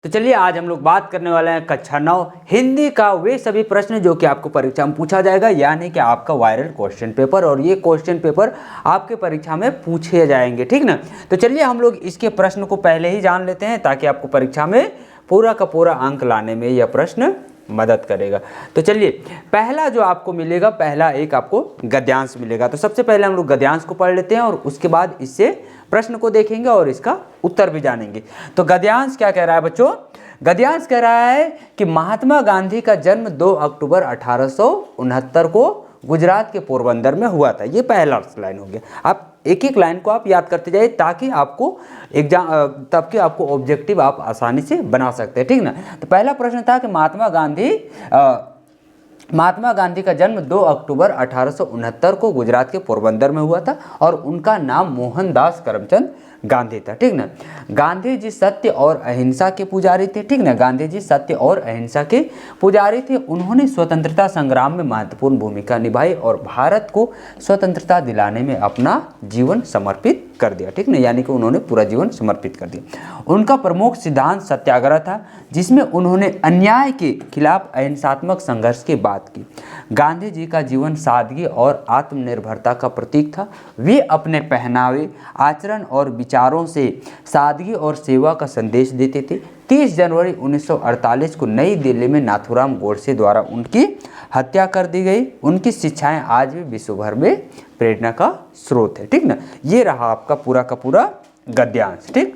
तो चलिए आज हम लोग बात करने वाले हैं कक्षा 9 हिंदी का वे सभी प्रश्न जो कि आपको परीक्षा में पूछा जाएगा, यानी कि आपका वायरल क्वेश्चन पेपर। और ये क्वेश्चन पेपर आपके परीक्षा में पूछे जाएंगे, ठीक ना। तो चलिए हम लोग इसके प्रश्न को पहले ही जान लेते हैं ताकि आपको परीक्षा में पूरा का पूरा अंक लाने में यह प्रश्न मदद करेगा। तो चलिए पहला जो आपको मिलेगा, पहला एक आपको गद्यांश मिलेगा। तो सबसे पहले हम लोग गद्यांश को पढ़ लेते हैं और उसके बाद इससे प्रश्न को देखेंगे और इसका उत्तर भी जानेंगे। तो गद्यांश क्या कह रहा है बच्चों? गद्यांश कह रहा है कि महात्मा गांधी का जन्म 2 अक्टूबर 1869 को गुजरात के पोरबंदर में हुआ था। ये पहला लाइन हो गया। आप एक एक लाइन को आप याद करते जाइए ताकि आपको एग्जाम तब के आपको ऑब्जेक्टिव आप आसानी से बना सकते हैं, ठीक ना। तो पहला प्रश्न था कि महात्मा गांधी का जन्म 2 अक्टूबर 1869 को गुजरात के पोरबंदर में हुआ था और उनका नाम मोहनदास करमचंद गांधी था, ठीक ना। गांधी जी सत्य और अहिंसा के पुजारी थे, ठीक ना। गांधी जी सत्य और अहिंसा के पुजारी थे। उन्होंने स्वतंत्रता संग्राम में महत्वपूर्ण भूमिका निभाई और भारत को स्वतंत्रता दिलाने में अपना जीवन समर्पित कर दिया, ठीक ना। यानी कि उन्होंने पूरा जीवन समर्पित कर दिया। उनका प्रमुख सिद्धांत सत्याग्रह था, जिसमें उन्होंने अन्याय के खिलाफ अहिंसात्मक संघर्ष की बात की। गांधी जी का जीवन सादगी और आत्मनिर्भरता का प्रतीक था। वे अपने पहनावे, आचरण और विचारों से सादगी और सेवा का संदेश देते थे। 30 जनवरी 1948 को नई दिल्ली में नाथूराम गोडसे द्वारा उनकी हत्या कर दी गई। उनकी शिक्षाएं आज भी विश्व भर में प्रेरणा का स्रोत है, ठीक ना। ये रहा आपका पूरा का पूरा गद्यांश, ठीक।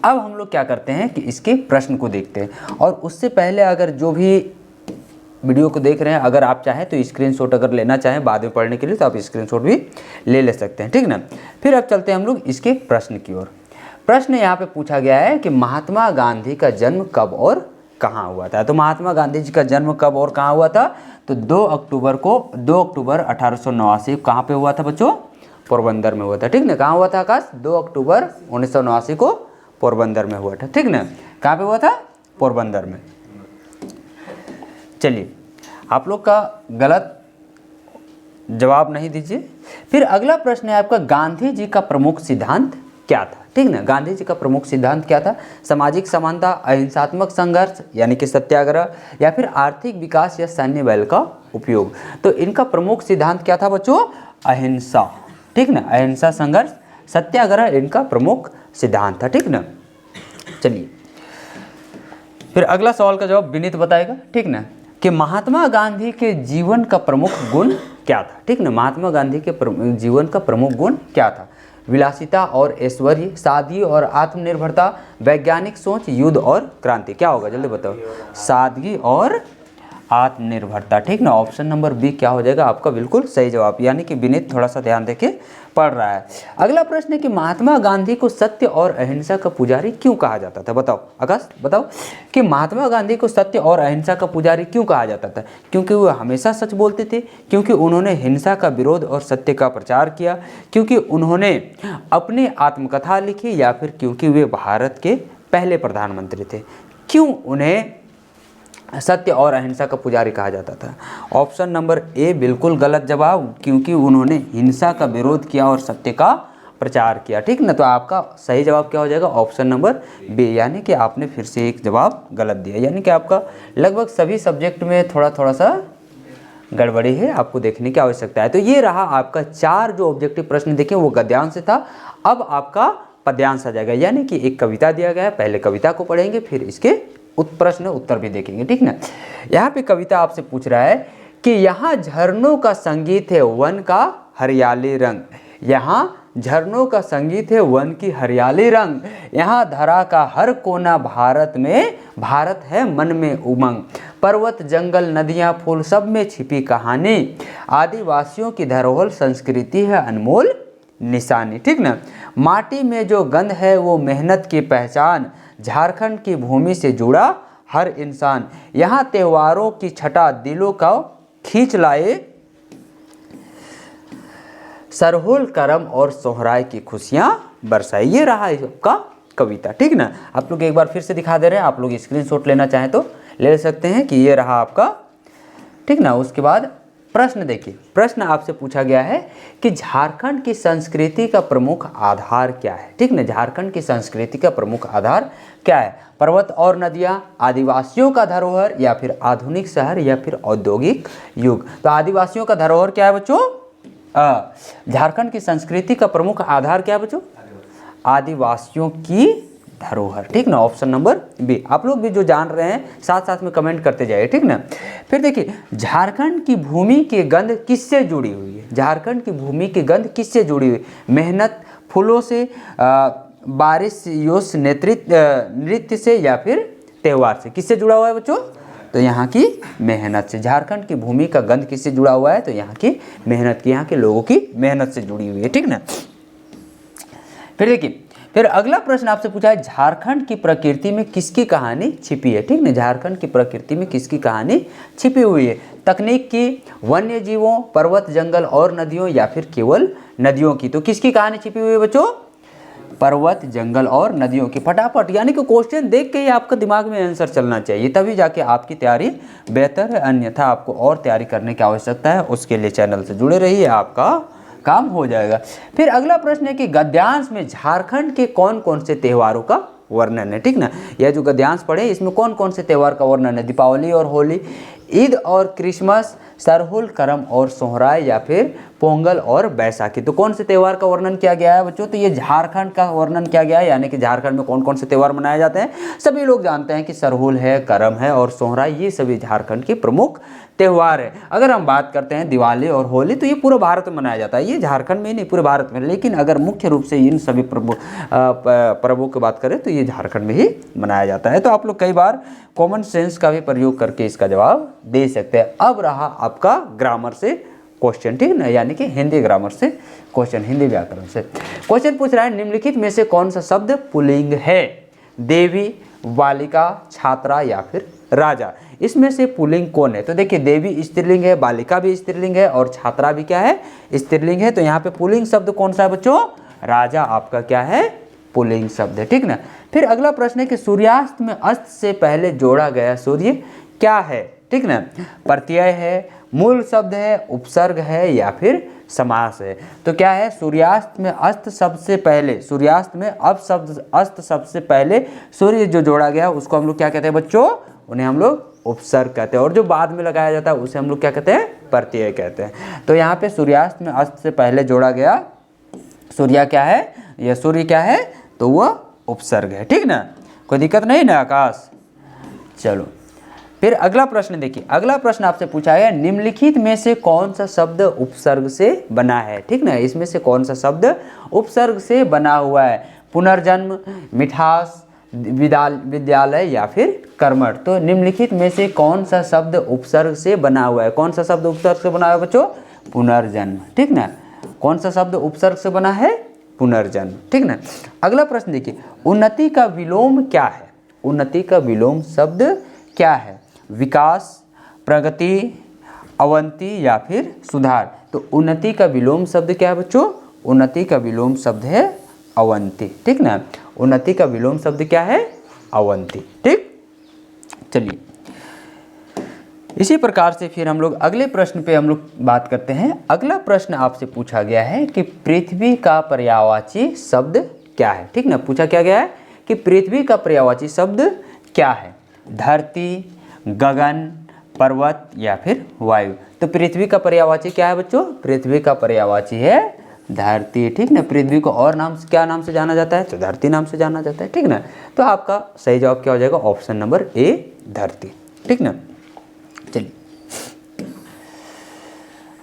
अब हम लोग क्या करते हैं कि इसके प्रश्न को देखते हैं। और उससे पहले अगर जो भी वीडियो को देख रहे हैं, अगर आप चाहें तो स्क्रीनशॉट अगर लेना चाहें बाद में पढ़ने के लिए तो आप स्क्रीनशॉट भी ले सकते हैं, ठीक ना। फिर अब चलते हैं हम लोग इसके प्रश्न की ओर। प्रश्न यहाँ पे पूछा गया है कि महात्मा गांधी का जन्म कब और कहाँ हुआ था। तो महात्मा गांधी जी का जन्म कब और कहाँ हुआ था? तो 2 अक्टूबर 1889 कहाँ पे हुआ था बच्चों? पोरबंदर में हुआ था, ठीक ना। कहाँ हुआ था आकाश? 2 अक्टूबर 1989 को पोरबंदर में हुआ था, ठीक ना। कहाँ पे हुआ था? पोरबंदर में। चलिए आप लोग का गलत जवाब नहीं दीजिए। फिर अगला प्रश्न है आपका, गांधी जी का प्रमुख सिद्धांत क्या था, ठीक ना। गांधी जी का प्रमुख सिद्धांत क्या था? सामाजिक समानता, अहिंसात्मक संघर्ष यानी कि सत्याग्रह, या फिर आर्थिक विकास या सैन्य बल का उपयोग। तो इनका प्रमुख सिद्धांत क्या था बच्चों? अहिंसा, ठीक ना। अहिंसा, संघर्ष, सत्याग्रह इनका प्रमुख सिद्धांत था, ठीक ना। चलिए फिर अगला सवाल का जवाब विनीत बताएगा, ठीक ना, कि महात्मा गांधी के जीवन का प्रमुख गुण क्या था, ठीक ना। महात्मा गांधी के जीवन का प्रमुख गुण क्या था? विलासिता और ऐश्वर्य, सादगी और आत्मनिर्भरता, वैज्ञानिक सोच, युद्ध और क्रांति। क्या होगा जल्दी बताओ? सादगी और आत्मनिर्भरता, ठीक ना। ऑप्शन नंबर बी क्या हो जाएगा आपका बिल्कुल सही जवाब, यानी कि विनीत थोड़ा सा ध्यान देके पढ़ रहा है। अगला प्रश्न है कि महात्मा गांधी को सत्य और अहिंसा का पुजारी क्यों कहा जाता था? बताओ आकाश, बताओ कि महात्मा गांधी को सत्य और अहिंसा का पुजारी क्यों कहा जाता था? क्योंकि वो हमेशा सच बोलते थे, क्योंकि उन्होंने हिंसा का विरोध और सत्य का प्रचार किया, क्योंकि उन्होंने अपनी आत्मकथा लिखी, या फिर क्योंकि वे भारत के पहले प्रधानमंत्री थे? क्यों उन्हें सत्य और अहिंसा का पुजारी कहा जाता था? ऑप्शन नंबर ए बिल्कुल गलत जवाब, क्योंकि उन्होंने हिंसा का विरोध किया और सत्य का प्रचार किया, ठीक ना। तो आपका सही जवाब क्या हो जाएगा? ऑप्शन नंबर बी, यानी कि आपने फिर से एक जवाब गलत दिया, यानी कि आपका लगभग सभी सब्जेक्ट में थोड़ा सा गड़बड़ी है, आपको देखने की आवश्यकता है। तो ये रहा आपका 4 जो ऑब्जेक्टिव प्रश्न देखें वो गद्यांश से था। अब आपका पद्यांश आ जाएगा, यानी कि एक कविता दिया गया है, पहले कविता को पढ़ेंगे फिर इसके प्रश्न उत्तर भी देखेंगे, ठीक ना। यहाँ पे कविता आपसे पूछ रहा है कि यहाँ झरनों का संगीत है वन का हरियाली रंग, यहाँ झरनों का संगीत है वन की हरियाली रंग, यहाँ धरा का हर कोना भारत में, भारत है मन में उमंग, पर्वत जंगल नदियाँ फूल सब में छिपी कहानी, आदिवासियों की धरोहर संस्कृति है अनमोल निशानी, ठीक ना। माटी में जो गंध है वो मेहनत की पहचान, झारखंड की भूमि से जुड़ा हर इंसान, यहाँ त्योहारों की छटा दिलों का खींच लाए, सरहुल करम और सोहराय की खुशियाँ बरसाए। ये रहा आपका कविता, ठीक ना। आप लोग एक बार फिर से दिखा दे रहे हैं, आप लोग स्क्रीनशॉट लेना चाहें तो ले सकते हैं कि ये रहा आपका, ठीक ना। उसके बाद प्रश्न देखिए, प्रश्न आपसे पूछा गया है कि झारखंड की संस्कृति का प्रमुख आधार क्या है। ठीक ना, झारखंड की संस्कृति का प्रमुख आधार क्या है? पर्वत और नदियाँ, आदिवासियों का धरोहर, या फिर आधुनिक शहर, या फिर औद्योगिक युग। तो आदिवासियों का धरोहर क्या है बच्चों? झारखंड की संस्कृति का प्रमुख आधार क्या है बच्चों? आदिवासियों की धरोहर। ठीक ना, ऑप्शन नंबर बी। आप लोग भी जो जान रहे हैं साथ साथ में कमेंट करते जाइए। ठीक ना, फिर देखिए, झारखंड की भूमि की गंध किससे जुड़ी हुई है? झारखंड की भूमि की गंध किससे जुड़ी हुई? मेहनत, फूलों से, बारिश, योश, नृत्य से, या फिर त्यौहार से? किससे जुड़ा हुआ है बच्चों? तो यहाँ की मेहनत से। झारखंड की भूमि का गंध किससे जुड़ा हुआ है? तो यहाँ की मेहनत की, यहाँ के लोगों की मेहनत से जुड़ी हुई है। ठीक ना, फिर देखिए, फिर अगला प्रश्न आपसे पूछा है, झारखंड की प्रकृति में किसकी कहानी छिपी है? ठीक ना, झारखंड की प्रकृति में किसकी कहानी छिपी हुई है? तकनीक की, वन्य जीवों, पर्वत, जंगल और नदियों, या फिर केवल नदियों की? तो किसकी कहानी छिपी हुई है बच्चों? पर्वत, जंगल और नदियों की। फटाफट, यानी कि क्वेश्चन देख के ही आपका दिमाग में आंसर चलना चाहिए, तभी जाके आपकी तैयारी बेहतर है। अन्यथा आपको और तैयारी करने की आवश्यकता है। उसके लिए चैनल से जुड़े रहिए, आपका काम हो जाएगा। फिर अगला प्रश्न है कि गद्यांश में झारखंड के कौन कौन से त्योहारों का वर्णन है? ठीक ना, यह जो गद्यांश पढ़े इसमें कौन कौन से त्योहार का वर्णन है? दीपावली और होली, ईद और क्रिसमस, सरहुल, करम और सोहराय, या फिर पोंगल और बैसाखी? तो कौन से त्यौहार का वर्णन किया गया है बच्चों? तो ये झारखंड का वर्णन किया गया है, यानी कि झारखंड में कौन कौन से त्यौहार मनाए जाते हैं। सभी लोग जानते हैं कि सरहुल है, करम है और सोहराय, ये सभी झारखंड के प्रमुख त्यौहार है। अगर हम बात करते हैं दिवाली और होली, तो ये पूरे भारत में मनाया जाता है, ये झारखंड में ही नहीं पूरे भारत में। लेकिन अगर मुख्य रूप से इन सभी पर्वों की बात करें तो ये झारखंड में ही मनाया जाता है। तो आप लोग कई बार कॉमन सेंस का भी प्रयोग करके इसका जवाब दे सकते हैं। अब रहा आपका ग्रामर से क्वेश्चन, ठीक है ना, यानी कि हिंदी ग्रामर से क्वेश्चन, हिंदी व्याकरण से क्वेश्चन पूछ रहा है, निम्नलिखित में से कौन सा शब्द पुल्लिंग है? देवी, बालिका, छात्रा, या फिर राजा? इसमें से पुल्लिंग कौन है? तो देखिए, देवी स्त्रीलिंग है, बालिका भी स्त्रीलिंग है और छात्रा भी क्या है? स्त्रीलिंग है। तो यहाँ पे पुल्लिंग शब्द कौन सा है बच्चों? राजा आपका क्या है? पुल्लिंग शब्द है। ठीक ना, फिर अगला प्रश्न है कि सूर्यास्त में अस्त से पहले जोड़ा गया सूर्य क्या है? ठीक ना, प्रत्यय है, मूल शब्द है, उपसर्ग है, या फिर समास है? तो क्या है? सूर्यास्त में अस्त सबसे पहले, सूर्यास्त में अब शब्द अस्त सबसे पहले सूर्य जो जोड़ा गया उसको हम लोग क्या कहते हैं बच्चों? उन्हें हम लोग उपसर्ग कहते हैं। और जो बाद में लगाया जाता है उसे हम लोग क्या कहते हैं? प्रत्यय कहते हैं। तो यहाँ पे सूर्यास्त में अस्त से पहले जोड़ा गया सूर्य क्या है? यह सूर्य क्या है? तो वह उपसर्ग है। ठीक ना, कोई दिक्कत नहीं ना आकाश? चलो, फिर अगला प्रश्न देखिए, अगला प्रश्न आपसे पूछा है, निम्नलिखित में से कौन सा शब्द उपसर्ग से बना है? ठीक ना, इसमें से कौन सा शब्द उपसर्ग से बना हुआ है? पुनर्जन्म, मिठास, विद्यालय, या फिर कर्मठ? तो निम्नलिखित में से कौन सा शब्द उपसर्ग से बना हुआ है? कौन सा शब्द उपसर्ग से बना हुआ है बच्चों? पुनर्जन्म। ठीक ना, कौन सा शब्द उपसर्ग से बना है? पुनर्जन्म। ठीक ना, अगला प्रश्न देखिए, उन्नति का विलोम क्या है? उन्नति का विलोम शब्द क्या है? विकास, प्रगति, अवंति, या फिर सुधार? तो उन्नति का विलोम शब्द क्या है बच्चों? उन्नति का विलोम शब्द है अवंति। ठीक ना, उन्नति का विलोम शब्द क्या है? अवंति। ठीक, चलिए इसी प्रकार से फिर हम लोग अगले प्रश्न पे हम लोग बात करते हैं। अगला प्रश्न आपसे पूछा गया है कि पृथ्वी का पर्यायवाची शब्द क्या है? ठीक ना, पूछा क्या गया है कि पृथ्वी का पर्यायवाची शब्द क्या है? धरती, गगन, पर्वत, या फिर वायु? तो पृथ्वी का पर्यायवाची क्या है बच्चों? पृथ्वी का पर्यायवाची है धरती। ठीक ना, पृथ्वी को और नाम से क्या नाम से जाना जाता है? तो धरती नाम से जाना जाता है। ठीक ना, तो आपका सही जवाब क्या हो जाएगा? ऑप्शन नंबर ए, धरती। ठीक ना, चलिए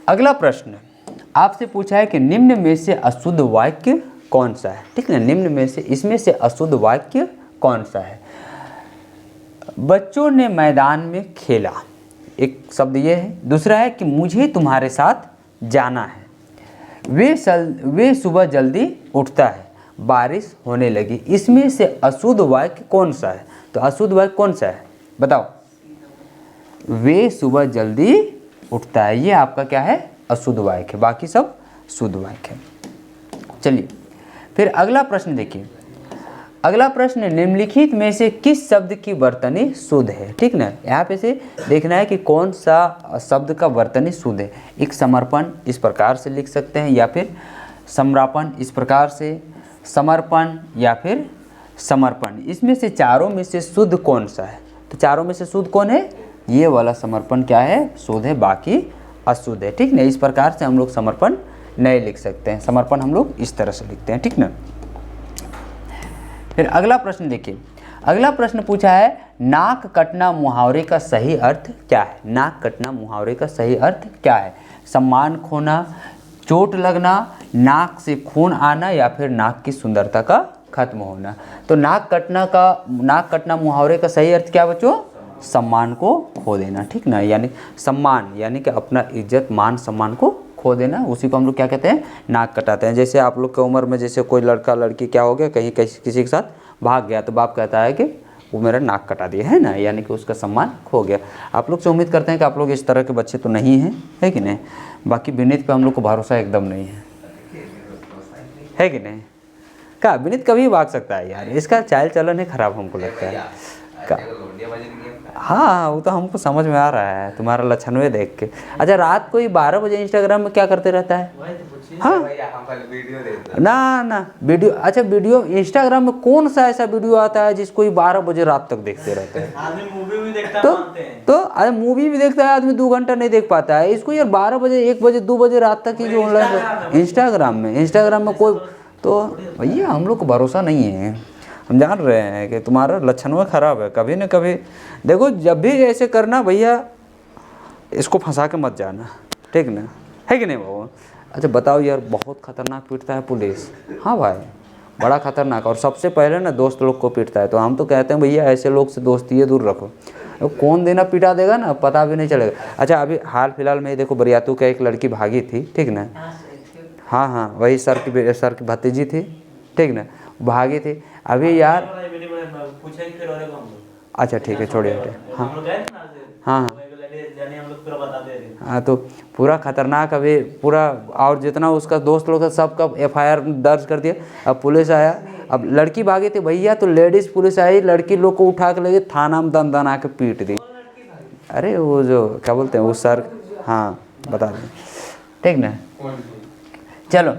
अगला प्रश्न आपसे पूछा है कि निम्न में से अशुद्ध वाक्य कौन सा है? ठीक ना, निम्न में से इसमें से अशुद्ध वाक्य कौन सा है? बच्चों ने मैदान में खेला, एक शब्द ये है। दूसरा है कि मुझे तुम्हारे साथ जाना है, वे सुबह जल्दी उठता है, बारिश होने लगी। इसमें से अशुद्ध वाक्य कौन सा है? तो अशुद्ध वाक्य कौन सा है बताओ? वे सुबह जल्दी उठता है, ये आपका क्या है? अशुद्ध वाक्य है, बाकी सब शुद्ध वाक्य है। चलिए फिर अगला प्रश्न देखिए, अगला प्रश्न, निम्नलिखित में से किस शब्द की वर्तनी शुद्ध है? ठीक ना, यहाँ पे से देखना है कि कौन सा शब्द का वर्तनी शुद्ध है। एक समर्पण इस प्रकार से लिख सकते हैं, या फिर समर्पण इस प्रकार से, समर्पण या फिर समर्पण। इसमें से चारों में से शुद्ध कौन सा है? तो चारों में से शुद्ध कौन है? ये वाला समर्पण क्या है? शुद्ध है, बाकी अशुद्ध है। ठीक ना, इस प्रकार से हम लोग समर्पण नहीं लिख सकते हैं, समर्पण हम लोग इस तरह से लिखते हैं। ठीक ना, फिर अगला प्रश्न देखिए। अगला प्रश्न पूछा है, नाक कटना मुहावरे का सही अर्थ क्या है? नाक कटना मुहावरे का सही अर्थ क्या है? सम्मान खोना, चोट लगना, नाक से खून आना, या फिर नाक की सुंदरता का खत्म होना। तो नाक कटना मुहावरे का सही अर्थ क्या बच्चों? सम्मान को खो देना। ठीक ना, यानी सम्मान यानी कि अपना इज्जत मान सम्मान को खो देना, उसी को हम लोग क्या कहते हैं? नाक कटाते हैं। जैसे आप लोग की उम्र में जैसे कोई लड़का लड़की क्या हो गया, कहीं किसी के साथ भाग गया, तो बाप कहता है कि वो मेरा नाक कटा दिया है ना, यानी कि उसका सम्मान खो गया। आप लोग से उम्मीद करते हैं कि आप लोग इस तरह के बच्चे तो नहीं हैं, है कि नहीं? बाकी विनीत पे हम लोग को भरोसा एकदम नहीं है कि नहीं? क्या विनीत कभी भाग सकता है यार, इसका चाल चलन ही खराब हमको लगता है। हाँ, वो तो हमको समझ में आ रहा है तुम्हारा लक्षणवे देख के। अच्छा, रात को ही 12 बजे इंस्टाग्राम में क्या करते रहता है? हाँ ना वीडियो। अच्छा, वीडियो इंस्टाग्राम में कौन सा ऐसा वीडियो आता है जिसको 12 बजे रात तक देखते रहते हैं? आदमी मूवी भी देखता तो अरे मूवी भी देखता है आदमी, 2 घंटा नहीं देख पाता है इसको यार। 12 बजे 1 बजे 2 बजे रात तक ही जो ऑनलाइन इंस्टाग्राम में कोई, तो भैया हम लोग को भरोसा नहीं है। हम जान रहे हैं कि तुम्हारा लक्षण खराब है। कभी न कभी देखो, जब भी ऐसे करना भैया, इसको फंसा के मत जाना। ठीक ना, है कि नहीं बाबू? अच्छा बताओ यार, बहुत खतरनाक पीटता है पुलिस। हाँ भाई, बड़ा खतरनाक, और सबसे पहले ना दोस्त लोग को पीटता है। तो हम तो कहते हैं भैया ऐसे लोग से दोस्ती दूर रखो। तो कौन देना पिटा देगा ना, पता भी नहीं चलेगा। अच्छा, अभी हाल फिलहाल में देखो, बरियातू का एक लड़की भागी थी। ठीक ना, हाँ, वही सर की भतीजी थी। ठीक ना, भागी थी अभी यार। अच्छा ठीक है, छोड़िए। हाँ, तो पूरा खतरनाक अभी पूरा, और जितना उसका दोस्त लोग था सबका FIR दर्ज कर दिया। अब पुलिस आया, अब लड़की भागी थी भैया, तो लेडीज़ पुलिस आई, लड़की लोग को उठा के लगे थाना में दन आके पीट दी। अरे वो जो क्या बोलते हैं वो सर, हाँ बता दें। ठीक ना, चलो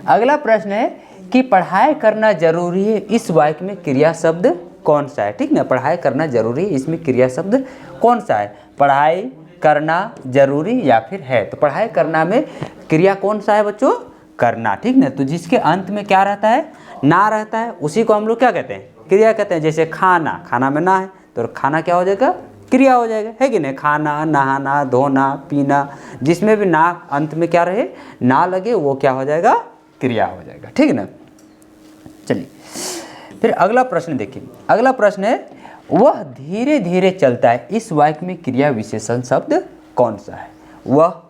अगला प्रश्न है कि पढ़ाई करना जरूरी है, इस वाक्य में क्रिया शब्द कौन सा है? ठीक ना, पढ़ाई करना जरूरी है, इसमें क्रिया शब्द कौन सा है? पढ़ाई करना जरूरी या फिर है? तो पढ़ाई करना में क्रिया कौन सा है बच्चों? करना। ठीक ना, तो जिसके अंत में क्या रहता है? ना रहता है, उसी को हम लोग क्या कहते हैं? क्रिया कहते हैं। जैसे खाना में ना है तो खाना क्या हो जाएगा? क्रिया हो जाएगा, है कि नहीं? खाना, नहाना, धोना, पीना, जिसमें भी ना अंत में क्या रहे, ना लगे, वो क्या हो जाएगा? क्रिया हो जाएगा। ठीक है ना, चलिए फिर अगला प्रश्न देखिए। अगला प्रश्न है, वह धीरे धीरे चलता है, इस वाक्य में क्रिया विशेषण शब्द कौन सा है? वह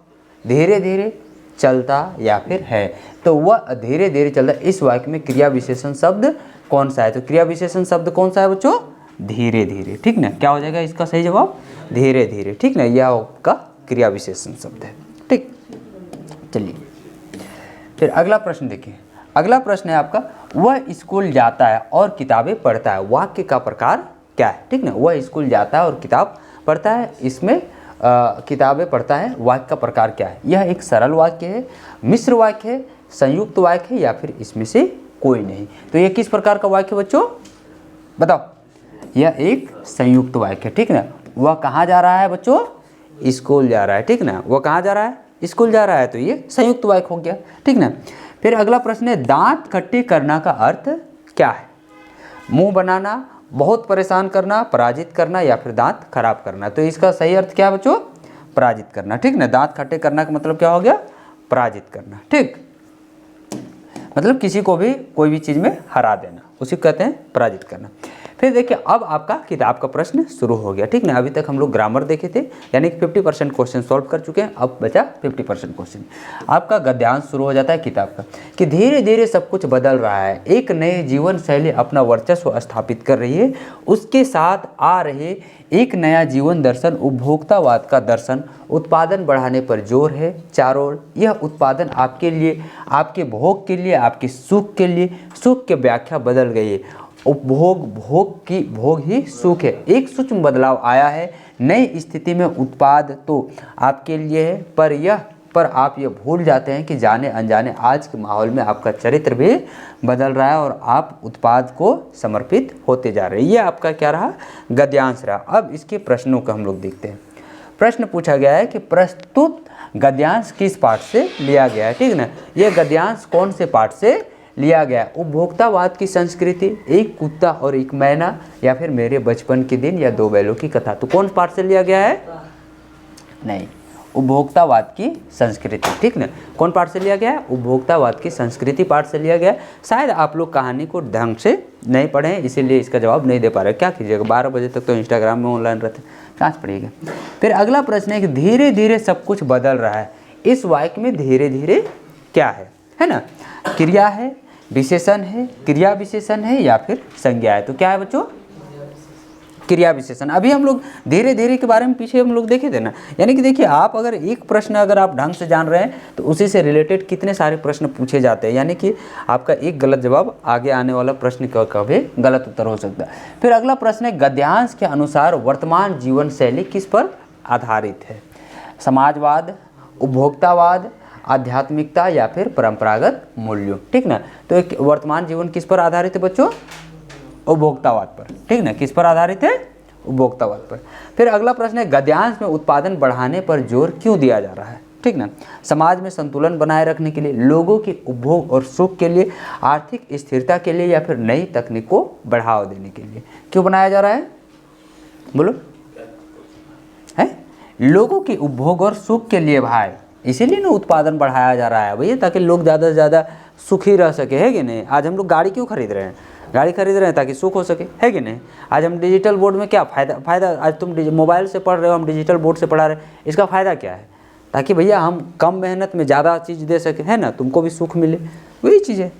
धीरे धीरे चलता या फिर है? तो वह धीरे धीरे चलता है, इस वाक्य में क्रिया विशेषण शब्द कौन सा है? तो क्रिया विशेषण शब्द कौन सा है बच्चों? धीरे धीरे। ठीक ना, क्या हो जाएगा इसका सही जवाब? धीरे धीरे। ठीक ना, यह आपका क्रिया विशेषण शब्द है। ठीक, चलिए फिर अगला प्रश्न देखिए। अगला प्रश्न है आपका, वह स्कूल जाता है और किताबें पढ़ता है, वाक्य का प्रकार क्या है? ठीक ना, वह स्कूल जाता है और किताब पढ़ता है, इसमें किताबें पढ़ता है, वाक्य का प्रकार क्या है? यह एक सरल वाक्य है, मिश्र वाक्य है, संयुक्त वाक्य है, या फिर इसमें से कोई नहीं? तो यह किस प्रकार का वाक्य बच्चों बताओ? यह एक संयुक्त वाक्य है। ठीक ना, वह कहाँ जा रहा है बच्चों? स्कूल जा रहा है। ठीक ना, वह कहाँ जा रहा है? स्कूल जा रहा है, तो ये संयुक्त वाक्य हो गया। ठीक ना, फिर अगला प्रश्न है, दांत खट्टे करना का अर्थ क्या है? मुंह बनाना, बहुत परेशान करना, पराजित करना, या फिर दांत खराब करना? तो इसका सही अर्थ क्या है बच्चों? पराजित करना। ठीक ना, दांत खट्टे करना का मतलब क्या हो गया? पराजित करना। ठीक, मतलब किसी को भी कोई भी चीज़ में हरा देना, उसी को कहते हैं पराजित करना। फिर देखिए, अब आपका किताब का प्रश्न शुरू हो गया। ठीक ना, अभी तक हम लोग ग्रामर देखे थे, यानी कि 50% क्वेश्चन सॉल्व कर चुके हैं। अब बचा 50% क्वेश्चन। आपका गद्यांश शुरू हो जाता है किताब का, कि धीरे धीरे सब कुछ बदल रहा है, एक नए जीवन शैली अपना वर्चस्व स्थापित कर रही है, उसके साथ आ रहे एक नया जीवन दर्शन, उपभोक्तावाद का दर्शन, उत्पादन बढ़ाने पर जोर है चारों ओर। यह उत्पादन आपके लिए, आपके भोग के लिए, आपके सुख के लिए, सुख की व्याख्या बदल गई है। उपभोग भोग ही सुख है। एक सूक्ष्म बदलाव आया है, नई स्थिति में उत्पाद तो आपके लिए है, पर आप ये भूल जाते हैं कि जाने अनजाने आज के माहौल में आपका चरित्र भी बदल रहा है और आप उत्पाद को समर्पित होते जा रहे हैं। ये आपका क्या रहा, गद्यांश रहा। अब इसके प्रश्नों को हम लोग देखते हैं। प्रश्न पूछा गया है कि प्रस्तुत गद्यांश किस पाठ से लिया गया है, ठीक ना। ये गद्यांश कौन से पाठ से लिया गया? उपभोक्तावाद की संस्कृति, एक कुत्ता और एक मैना, या फिर मेरे बचपन के दिन, या दो बैलों की कथा। तो कौन पाठ से लिया गया है? नहीं, उपभोक्तावाद की संस्कृति, ठीक ना। कौन पाठ से लिया गया है? उपभोक्तावाद की संस्कृति पाठ से लिया गया। शायद आप लोग कहानी को ढंग से नहीं पढ़े हैं, इसीलिए इसका जवाब नहीं दे पा रहे। क्या कीजिएगा, 12 बजे तक तो इंस्टाग्राम में ऑनलाइन रहते हैं, कहाँ से पढ़िएगा। फिर अगला प्रश्न है कि धीरे धीरे सब कुछ बदल रहा है, इस वाक्य में धीरे धीरे क्या है ना। क्रिया है, विशेषण है, क्रिया विशेषण है, या फिर संज्ञा है। तो क्या है बच्चों? क्रिया विशेषण। अभी हम लोग धीरे धीरे के बारे में पीछे हम लोग देखे थे ना। यानी कि देखिए, आप अगर एक प्रश्न अगर आप ढंग से जान रहे हैं तो उसी से रिलेटेड कितने सारे प्रश्न पूछे जाते हैं। यानी कि आपका एक गलत जवाब आगे आने वाला प्रश्न का भी गलत उत्तर हो सकता है। फिर अगला प्रश्न है, गद्यांश के अनुसार वर्तमान जीवन शैली किस पर आधारित है? समाजवाद, उपभोक्तावाद, आध्यात्मिकता, या फिर परंपरागत मूल्यों, ठीक ना। तो एक वर्तमान जीवन किस पर आधारित है बच्चों? उपभोक्तावाद पर, ठीक ना। किस पर आधारित है? उपभोक्तावाद पर। फिर अगला प्रश्न है, गद्यांश में उत्पादन बढ़ाने पर जोर क्यों दिया जा रहा है, ठीक ना। समाज में संतुलन बनाए रखने के लिए, लोगों के उपभोग और सुख के लिए, आर्थिक स्थिरता के लिए, या फिर नई तकनीक को बढ़ावा देने के लिए। क्यों बनाया जा रहा है बोलो? है लोगों के उपभोग और सुख के लिए भाई, इसीलिए ना उत्पादन बढ़ाया जा रहा है भैया, ताकि लोग ज़्यादा से ज़्यादा सुखी रह सके, है कि नहीं। आज हम लोग गाड़ी क्यों खरीद रहे हैं? गाड़ी खरीद रहे हैं ताकि सुख हो सके, है कि नहीं। आज हम डिजिटल बोर्ड में क्या फ़ायदा, आज तुम मोबाइल से पढ़ रहे हो, हम डिजिटल बोर्ड से पढ़ा रहे हैं, इसका फ़ायदा क्या है? ताकि भैया हम कम मेहनत में ज़्यादा चीज़ दे सके, है ना, तुमको भी सुख मिले। वही चीज़ है,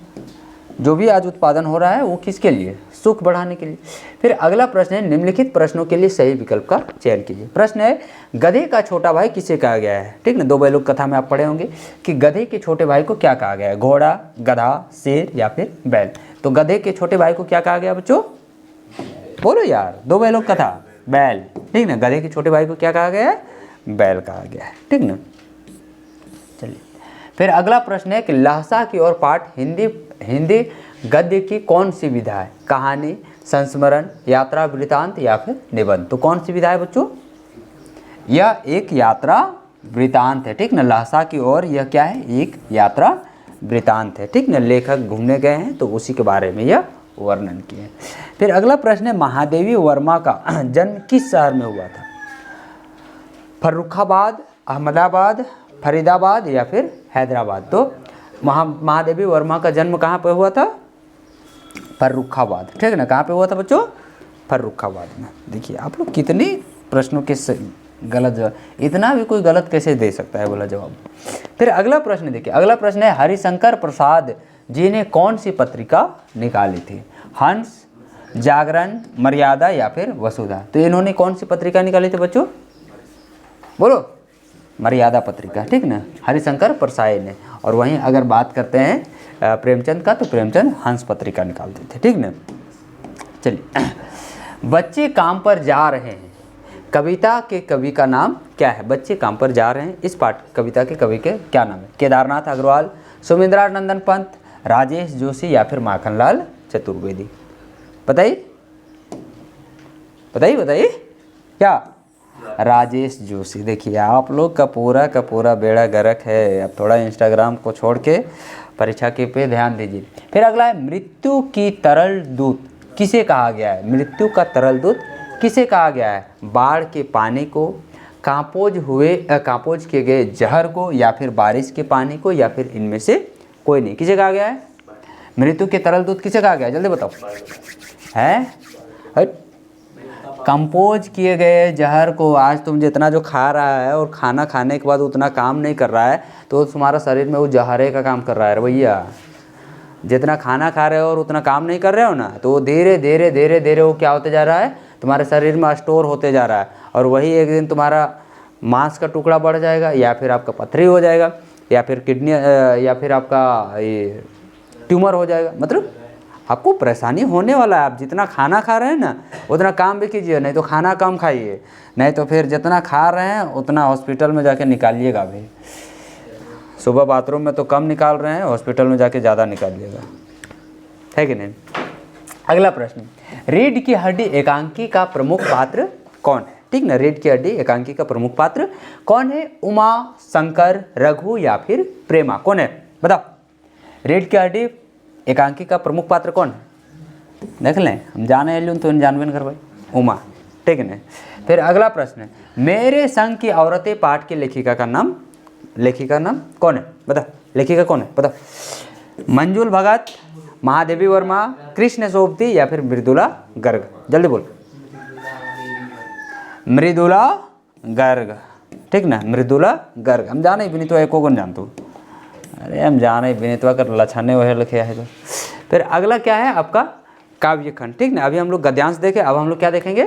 जो भी आज उत्पादन हो रहा है वो किसके लिए? सुख बढ़ाने के लिए। फिर अगला प्रश्न है, निम्नलिखित प्रश्नों के लिए सही विकल्प का चयन कीजिए। प्रश्न है, गधे का छोटा भाई किसे कहा गया है, ठीक ना। दो बैलों की कथा में आप पढ़े होंगे कि गधे के छोटे भाई को क्या कहा गया है? घोड़ा, गधा, शेर, या फिर बैल। तो गधे के छोटे भाई को क्या कहा गया बच्चों? बोलो यार, दो बैलों की कथा, बैल, ठीक ना। गधे के छोटे भाई को क्या कहा गया है? बैल कहा गया है, ठीक ना। चलिए, फिर अगला प्रश्न है कि लहसा की ओर पाठ हिंदी गद्य की कौन सी विधा है? कहानी, संस्मरण, यात्रा वृतांत, या फिर निबंध। तो कौन सी विधा है बच्चों? यह एक यात्रा वृतांत है, ठीक ना। लहसा की ओर यह क्या है? एक यात्रा वृतांत है, ठीक ना। लेखक घूमने गए हैं तो उसी के बारे में यह वर्णन किए हैं। फिर अगला प्रश्न है, महादेवी वर्मा का जन्म किस शहर में हुआ था? फर्रुखाबाद, अहमदाबाद, फरीदाबाद, या फिर हैदराबाद। तो महादेवी वर्मा का जन्म कहाँ पे हुआ था? फर्रुखाबाद, ठीक है ना। कहाँ पे हुआ था बच्चों? फर्रुखाबाद में। देखिए आप लोग कितने प्रश्नों के गलत जवाब, इतना भी कोई गलत कैसे दे सकता है बोला जवाब। फिर अगला प्रश्न देखिए, अगला प्रश्न है, हरिशंकर प्रसाद जी ने कौन सी पत्रिका निकाली थी? हंस, जागरण, मर्यादा, या फिर वसुधा। तो इन्होंने कौन सी पत्रिका निकाली थी बच्चों? बोलो, मर्यादा पत्रिका, ठीक ना, हरिशंकर प्रसाद ने। और वहीं अगर बात करते हैं प्रेमचंद का, तो प्रेमचंद हंस पत्रिका निकालते थे, ठीक ना। चलिए, बच्चे काम पर जा रहे हैं, कविता के कवि का नाम क्या है? बच्चे काम पर जा रहे हैं, इस पाठ कविता के कवि के क्या नाम है? केदारनाथ अग्रवाल, सुमिंद्रानंदन पंत, राजेश जोशी, या फिर माखनलाल चतुर्वेदी। बताइए बताइए बताइए, क्या? राजेश जोशी। देखिए आप लोग का पूरा बेड़ा गर्क है। अब थोड़ा इंस्टाग्राम को छोड़ के परीक्षा के पे ध्यान दीजिए। फिर अगला है, मृत्यु की तरल दूत किसे कहा गया है? मृत्यु का तरल दूत किसे कहा गया है? बाढ़ के पानी को, कांपोज किए गए जहर को, या फिर बारिश के पानी को, या फिर इनमें से कोई नहीं। किसे कहा गया है? मृत्यु के तरल दूत किसे कहा गया है? जल्दी बताओ। है कंपोज किए गए जहर को। आज तुम जितना जो खा रहा है और खाना खाने के बाद उतना काम नहीं कर रहा है, तो तुम्हारा शरीर में वो जहरे का काम कर रहा है भैया। जितना खाना खा रहे हो और उतना काम नहीं कर रहे हो ना, तो वो धीरे धीरे धीरे धीरे वो क्या होते जा रहा है? तुम्हारे शरीर में स्टोर होते जा रहा है, और वही एक दिन तुम्हारा मांस का टुकड़ा बढ़ जाएगा, या फिर आपका पथरी हो जाएगा, या फिर किडनी, या फिर आपका ये ट्यूमर हो जाएगा। मतलब आपको परेशानी होने वाला है। आप जितना खाना खा रहे हैं ना उतना काम भी कीजिए, नहीं तो खाना कम खाइए, नहीं तो फिर जितना खा रहे हैं उतना हॉस्पिटल में जाके निकालिएगा भी। सुबह बाथरूम में तो कम निकाल रहे हैं, हॉस्पिटल में जाके ज़्यादा निकालिएगा, है कि नहीं। अगला प्रश्न, रीढ़ की हड्डी एकांकी का प्रमुख पात्र कौन है? ठीक ना, रीढ़ की हड्डी एकांकी का प्रमुख पात्र कौन है? उमा, शंकर, रघु या फिर प्रेमा, कौन है बताओ? रीढ़ की हड्डी एकांकी का प्रमुख पात्र कौन है? देख लें, हम जाने लूँ तो जानबे न कर भाई, उमा, ठीक है ना। फिर अगला प्रश्न है, मेरे संग की औरतें पाठ की लेखिका का नाम कौन है? बता, लेखिका कौन है बता? मंजुल भगत, महादेवी वर्मा, कृष्ण सोबती या फिर मृदुला गर्ग? जल्दी बोल। मृदुला गर्ग, ठीक ना, मृदुला गर्ग। हम जाने विनीतवा एको को जान तू, अरे हम जाने विनीतवा कर लछने वह लिखे है। तो फिर अगला क्या है आपका? काव्य खंड, ठीक ना। अभी हम लोग गद्यांश देखे, अब हम लोग क्या देखेंगे?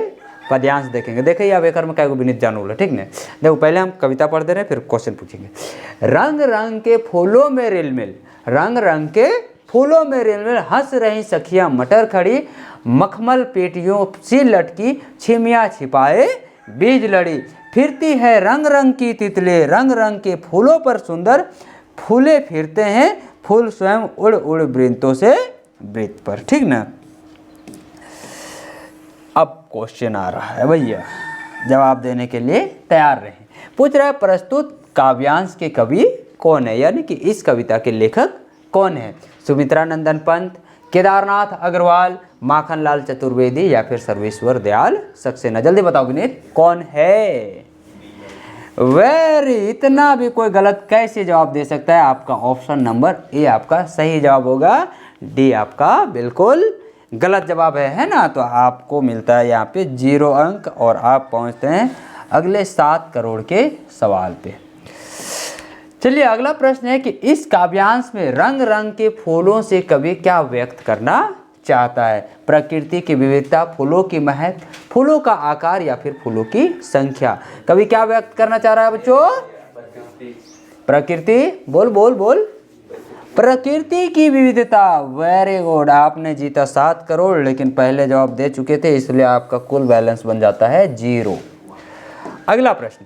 पद्यांश देखेंगे। देखिए अब एक में क्या विनीत जानूल, ठीक ना। देखो पहले हम कविता पढ़ दे रहे हैं, फिर क्वेश्चन पूछेंगे। रंग रंग के फूलों में रिलमिल, रंग रंग के फूलों में रिलमिल हंस रही सखियां मटर खड़ी, मखमल पेटियों सी लटकी, छिमिया छिपाए बीज लड़ी, फिरती है रंग रंग की तितले, रंग रंग के फूलों पर सुंदर फूले फिरते हैं, फूल स्वयं उड़ उड़ वृंतों से वृत्त पर, ठीक ना। अब क्वेश्चन आ रहा है भैया, जवाब देने के लिए तैयार रहें। पूछ रहा है प्रस्तुत काव्यांश के कवि कौन है, यानी कि इस कविता के लेखक कौन है? सुमित्रा नंदन पंत, केदारनाथ अग्रवाल, माखनलाल चतुर्वेदी या फिर सर्वेश्वर दयाल सक्सेना? जल्दी बताओ विनीत, कौन है? वेरी, इतना भी कोई गलत कैसे जवाब दे सकता है? आपका ऑप्शन नंबर ए आपका सही जवाब होगा, डी आपका बिल्कुल गलत जवाब है ना। तो आपको मिलता है यहाँ पे 0 अंक और आप पहुँचते हैं अगले 7 करोड़ के सवाल पे। चलिए अगला प्रश्न है कि इस काव्यांश में रंग रंग के फूलों से कवि क्या व्यक्त करना चाहता है? प्रकृति की विविधता, फूलों की महक, फूलों का आकार या फिर फूलों की संख्या? कवि क्या व्यक्त करना चाह रहा है बच्चों? प्रकृति, बोल बोल बोल, प्रकृति की विविधता। वेरी गुड, आपने जीता 7 करोड़, लेकिन पहले जवाब दे चुके थे, इसलिए आपका कुल बैलेंस बन जाता है 0। अगला प्रश्न,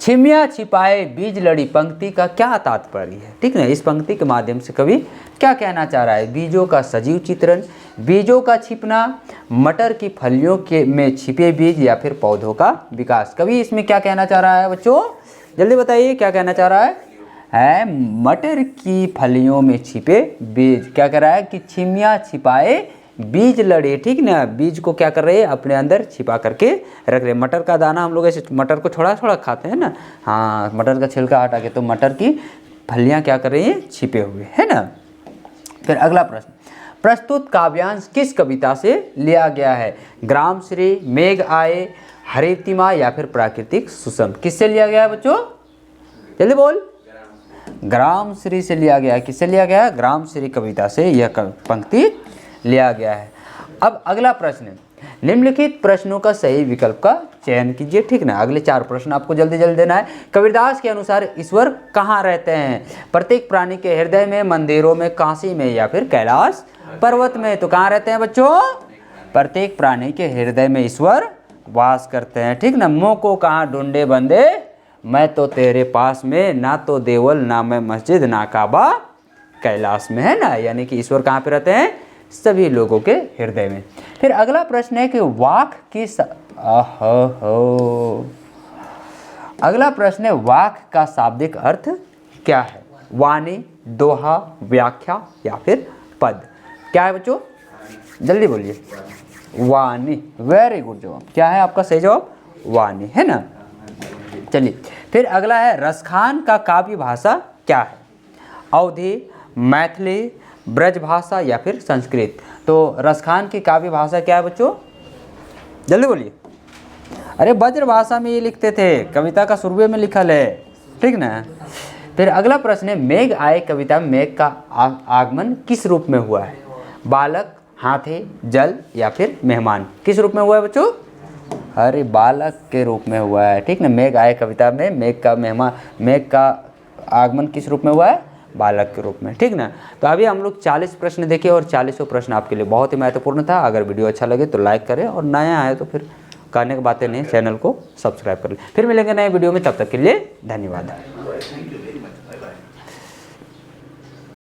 छिमिया छिपाए बीज लड़ी पंक्ति का क्या तात्पर्य है? ठीक है, इस पंक्ति के माध्यम से कवि क्या कहना चाह रहा है? बीजों का सजीव चित्रण, बीजों का छिपना, मटर की फलियों के में छिपे बीज या फिर पौधों का विकास? कवि इसमें क्या कहना चाह रहा है बच्चों? जल्दी बताइए क्या कहना चाह रहा है? मटर की फलियों में छिपे बीज। क्या कर रहा है कि छिमिया छिपाए बीज लड़े, ठीक ना, बीज को क्या कर रहे हैं? अपने अंदर छिपा करके रख रहे हैं। मटर का दाना हम लोग ऐसे मटर को थोड़ा थोड़ा खाते हैं ना, हाँ, मटर का छिलका हटा के, तो मटर की फलियां क्या कर रही हैं? छिपे हुए, है ना। फिर अगला प्रश्न, प्रस्तुत काव्यांश किस कविता से लिया गया है? ग्रामश्री, मेघ आए, हरितिमा या फिर प्राकृतिक सुषम? किससे लिया गया है बच्चों? जल्दी बोल। ग्रामश्री से लिया गया है। किससे लिया गया है? ग्रामश्री कविता से यह पंक्ति लिया गया है। अब अगला प्रश्न, निम्नलिखित प्रश्नों का सही विकल्प का चयन कीजिए, ठीक ना। अगले 4 प्रश्न आपको जल्दी जल्दी देना है। कबीरदास के अनुसार ईश्वर कहाँ रहते हैं? प्रत्येक प्राणी के हृदय में, मंदिरों में, काशी में या फिर कैलाश पर्वत में? तो कहाँ रहते हैं बच्चों? प्रत्येक प्राणी के हृदय में ईश्वर वास करते हैं, ठीक ना। मुँह को कहाँ ढूंढे बंदे, मैं तो तेरे पास में, ना तो देवल ना मैं मस्जिद ना काबा कैलाश में, है ना। यानी कि ईश्वर कहाँ पे रहते हैं? सभी लोगों के हृदय में। फिर अगला प्रश्न है कि वाक की अगला प्रश्न है वाक का शाब्दिक अर्थ क्या है? वाणी, दोहा, व्याख्या या फिर पद? क्या है बच्चों? जल्दी बोलिए। वाणी, वेरी गुड जवाब। क्या है आपका सही जवाब? वाणी, है ना। चलिए फिर अगला है रसखान का काव्य भाषा क्या है? अवधी, मैथिली, ब्रजभाषा या फिर संस्कृत? तो रसखान की काव्य भाषा क्या है बच्चों? जल्दी बोलिए। अरे ब्रजभाषा में ये लिखते थे, कविता का शुरुए में लिखल है, ठीक ना। फिर अगला प्रश्न है मेघ आए कविता में मेघ का आगमन किस रूप में हुआ है? बालक, हाथी, जल या फिर मेहमान? किस रूप में हुआ है बच्चों? अरे बालक के रूप में हुआ है, ठीक ना। मेघ आए कविता में मेघ का आगमन किस रूप में हुआ है? बालक के रूप में, ठीक ना। तो अभी हम लोग 40 प्रश्न देखे और 40वां प्रश्न आपके लिए बहुत ही महत्वपूर्ण था। अगर वीडियो अच्छा लगे तो लाइक करें और नया आए तो फिर कहने की बातें नहीं, चैनल को सब्सक्राइब कर लें। फिर मिलेंगे नए वीडियो में, तब तक के लिए धन्यवाद।